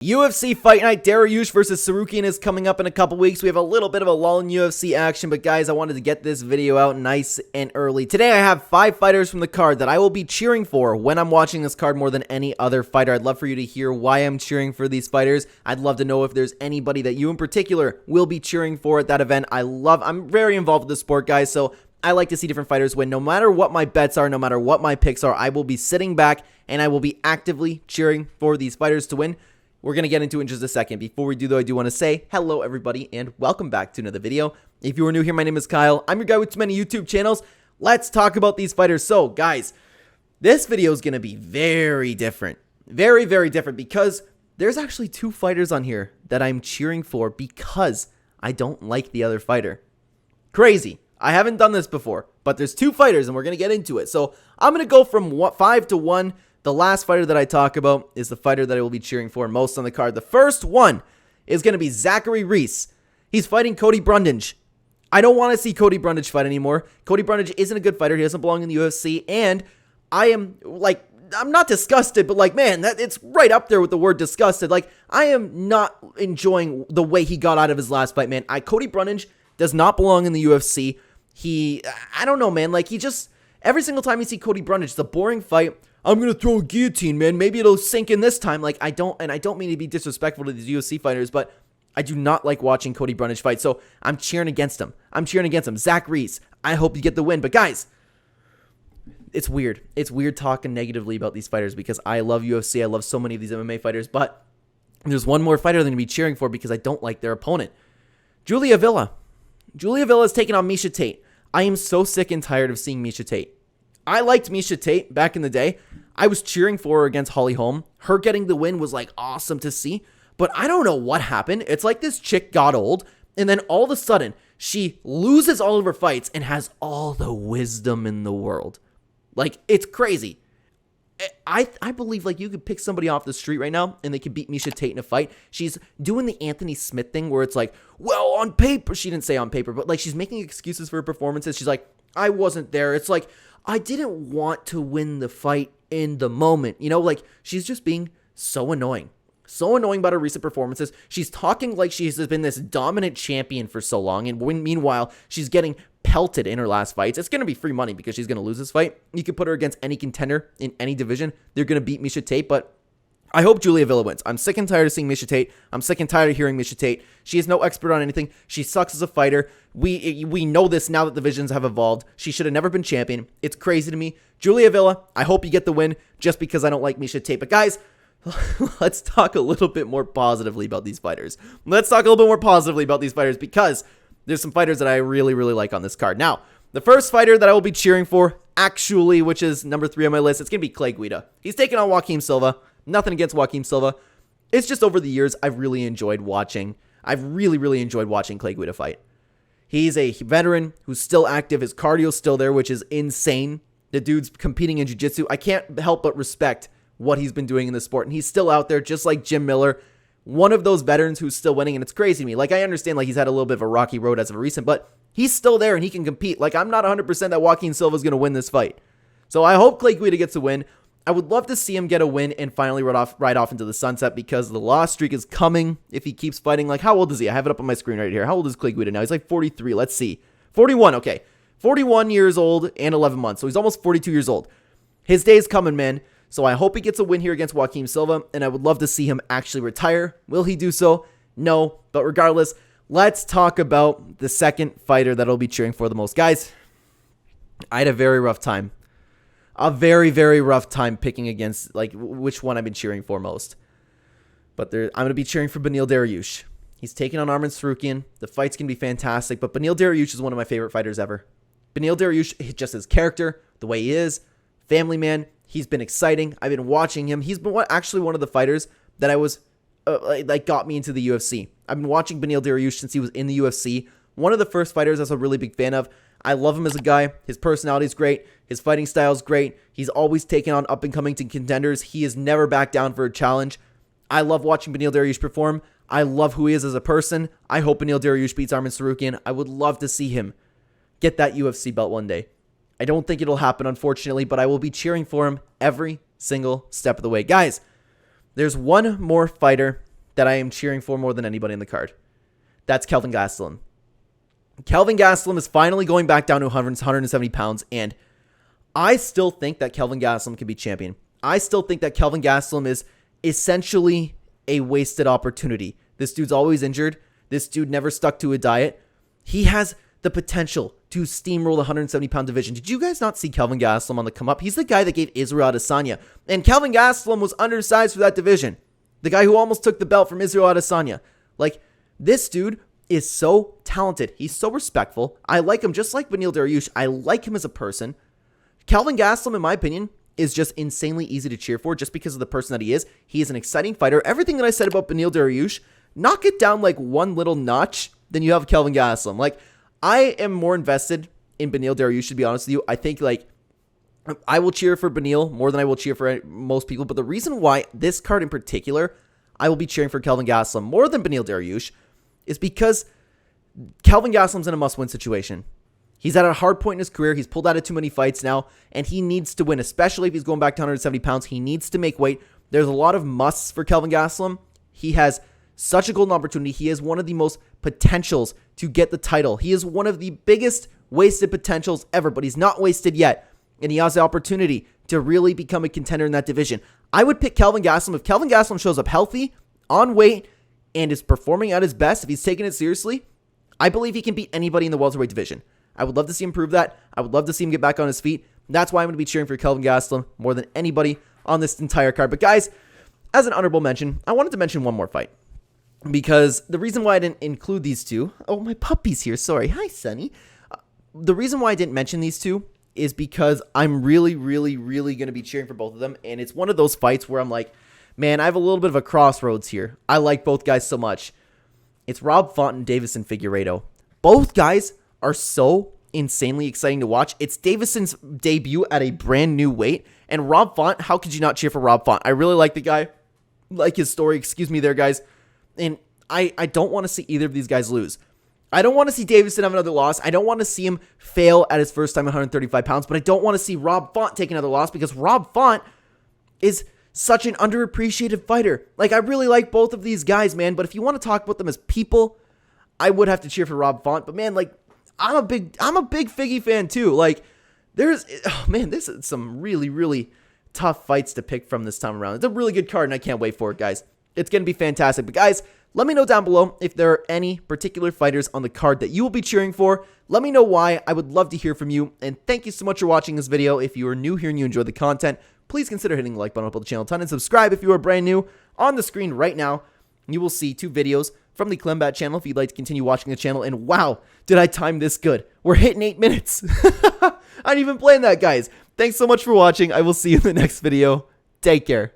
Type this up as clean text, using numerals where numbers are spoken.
UFC Fight Night, Dariush versus Tsarukyan is coming up in a couple weeks. We have a little bit of a lull in UFC action, but guys, I wanted to get this video out nice and early. Today I have 5 fighters from the card that I will be cheering for when I'm watching this card more than any other fighter. I'd love for you to hear why I'm cheering for these fighters. I'd love to know if there's anybody that you in particular will be cheering for at that event. I'm very involved with the sport, guys, so I like to see different fighters win. No matter what my bets are, no matter what my picks are, I will be sitting back and I will be actively cheering for these fighters to win. We're going to get into it in just a second. Before we do, though, I do want to say hello, everybody, and welcome back to another video. If you are new here, my name is Kyle. I'm your guy with too many YouTube channels. Let's talk about these fighters. So, guys, this video is going to be very different. Very, very different because there's actually 2 fighters on here that I'm cheering for because I don't like the other fighter. Crazy. I haven't done this before, but there's 2 fighters, and we're going to get into it. So, I'm going to go from 5 to 1. The last fighter that I talk about is the fighter that I will be cheering for most on the card. The first one is going to be Zachary Reese. He's fighting Cody Brundage. I don't want to see Cody Brundage fight anymore. Cody Brundage isn't a good fighter. He doesn't belong in the UFC. And I'm not disgusted, but man, it's right up there with the word disgusted. I am not enjoying the way he got out of his last fight, man. Cody Brundage does not belong in the UFC. I don't know, man. Every single time you see Cody Brundage, it's a boring fight. I'm going to throw a guillotine, man. Maybe it'll sink in this time. I don't mean to be disrespectful to these UFC fighters, but I do not like watching Cody Brundage fight, so I'm cheering against him. Zach Reese, I hope you get the win. But guys, it's weird. It's weird talking negatively about these fighters because I love UFC. I love so many of these MMA fighters, but there's one more fighter I'm going to be cheering for because I don't like their opponent. Julia Villa. Julia Villa is taking on Miesha Tate. I am so sick and tired of seeing Miesha Tate. I liked Miesha Tate back in the day. I was cheering for her against Holly Holm. Her getting the win was awesome to see. But I don't know what happened. It's like this chick got old, and then all of a sudden, she loses all of her fights and has all the wisdom in the world. It's crazy. I believe you could pick somebody off the street right now and they could beat Miesha Tate in a fight. She's doing the Anthony Smith thing where it's well, on paper. She didn't say on paper, but she's making excuses for her performances. She's like, I wasn't there. It's I didn't want to win the fight in the moment. She's just being so annoying. So annoying about her recent performances. She's talking like she's been this dominant champion for so long, and meanwhile, she's getting pelted in her last fights. It's going to be free money because she's going to lose this fight. You can put her against any contender in any division. They're going to beat Miesha Tate, but I hope Julia Villa wins. I'm sick and tired of seeing Miesha Tate. I'm sick and tired of hearing Miesha Tate. She is no expert on anything. She sucks as a fighter. We know this now that the divisions have evolved. She should have never been champion. It's crazy to me. Julia Villa, I hope you get the win just because I don't like Miesha Tate. But guys, let's talk a little bit more positively about these fighters. Because there's some fighters that I really, really like on this card. Now, the first fighter that I will be cheering for, actually, which is number 3 on my list, it's going to be Clay Guida. He's taking on Joaquim Silva. Nothing against Joaquim Silva. It's just over the years, I've really enjoyed watching Clay Guida fight. He's a veteran who's still active. His cardio's still there, which is insane. The dude's competing in jiu-jitsu. I can't help but respect what he's been doing in the sport. And he's still out there, just like Jim Miller, one of those veterans who's still winning. And it's crazy to me. I understand he's had a little bit of a rocky road as of recent, but he's still there and he can compete. I'm not 100% that Joaquim Silva is going to win this fight. So I hope Clay Guida gets a win. I would love to see him get a win and finally ride off into the sunset because the loss streak is coming if he keeps fighting. How old is he? I have it up on my screen right here. How old is Clay Guida now? He's 43. Let's see. 41. Okay. 41 years old and 11 months. So he's almost 42 years old. His day is coming, man. So I hope he gets a win here against Joaquim Silva, and I would love to see him actually retire. Will he do so? No. But regardless, let's talk about the second fighter that I'll be cheering for the most. Guys, I had a very rough time. A very, very rough time picking against which one I've been cheering for most. But I'm going to be cheering for Beneil Dariush. He's taking on Arman Tsarukyan. The fight's going to be fantastic, but Beneil Dariush is one of my favorite fighters ever. Beneil Dariush, just his character, the way he is, family man, he's been exciting. I've been watching him. He's been actually one of the fighters that I was got me into the UFC. I've been watching Beneil Dariush since he was in the UFC. One of the first fighters I was a really big fan of. I love him as a guy. His personality is great. His fighting style is great. He's always taken on up-and-coming contenders. He has never backed down for a challenge. I love watching Beneil Dariush perform. I love who he is as a person. I hope Beneil Dariush beats Arman Tsarukyan. I would love to see him get that UFC belt one day. I don't think it'll happen, unfortunately, but I will be cheering for him every single step of the way. Guys, there's one more fighter that I am cheering for more than anybody in the card. That's Kelvin Gastelum. Kelvin Gastelum is finally going back down to 170 pounds, and I still think that Kelvin Gastelum can be champion. I still think that Kelvin Gastelum is essentially a wasted opportunity. This dude's always injured. This dude never stuck to a diet. He has the potential to steamroll the 170-pound division. Did you guys not see Kelvin Gastelum on the come up? He's the guy that gave Israel Adesanya, and Kelvin Gastelum was undersized for that division. The guy who almost took the belt from Israel Adesanya. Like, this dude is so talented. He's so respectful. I like him just like Beneil Dariush. I like him as a person. Kelvin Gastelum, in my opinion, is just insanely easy to cheer for just because of the person that he is. He is an exciting fighter. Everything that I said about Beneil Dariush, knock it down like one little notch, then you have Kelvin Gastelum. Like, I am more invested in Beneil Dariush, to be honest with you. I think, like, I will cheer for Beneil more than I will cheer for most people. But the reason why this card in particular, I will be cheering for Kelvin Gastelum more than Beneil Dariush is because Kelvin Gastelum's in a must-win situation. He's at a hard point in his career. He's pulled out of too many fights now, and he needs to win, especially if he's going back to 170 pounds. He needs to make weight. There's a lot of musts for Kelvin Gastelum. He has such a golden opportunity. He is one of the most potentials to get the title. He is one of the biggest wasted potentials ever, but he's not wasted yet, and he has the opportunity to really become a contender in that division. I would pick Kelvin Gastelum. If Kelvin Gastelum shows up healthy, on weight, and is performing at his best, if he's taking it seriously, I believe he can beat anybody in the welterweight division. I would love to see him prove that. I would love to see him get back on his feet. That's why I'm going to be cheering for Kelvin Gastelum more than anybody on this entire card. But guys, as an honorable mention, I wanted to mention one more fight. Because the reason why I didn't include these two... Oh, my puppy's here. Sorry. Hi, Sonny. The reason why I didn't mention these two is because I'm really going to be cheering for both of them. And it's one of those fights where I'm like, man, I have a little bit of a crossroads here. I like both guys so much. It's Rob Font and Deiveson Figueiredo. Both guys are so insanely exciting to watch. It's Davison's debut at a brand new weight. And Rob Font, how could you not cheer for Rob Font? I really like the guy. Like his story. Excuse me there, guys. And I don't want to see either of these guys lose. I don't want to see Davison have another loss. I don't want to see him fail at his first time at 135 pounds. But I don't want to see Rob Font take another loss because Rob Font is such an underappreciated fighter. Like, I really like both of these guys, man. But if you want to talk about them as people, I would have to cheer for Rob Font. But man, like, I'm a big Figgy fan too. Like, this is some really tough fights to pick from this time around. It's a really good card, and I can't wait for it, guys. It's going to be fantastic. But guys, let me know down below if there are any particular fighters on the card that you will be cheering for. Let me know why. I would love to hear from you. And thank you so much for watching this video. If you are new here and you enjoyed the content, please consider hitting the like button up on the channel a ton and subscribe if you are brand new. On the screen right now, you will see 2 videos from the Clenbat channel if you'd like to continue watching the channel. And wow, did I time this good. We're hitting 8 minutes. I didn't even plan that, guys. Thanks so much for watching. I will see you in the next video. Take care.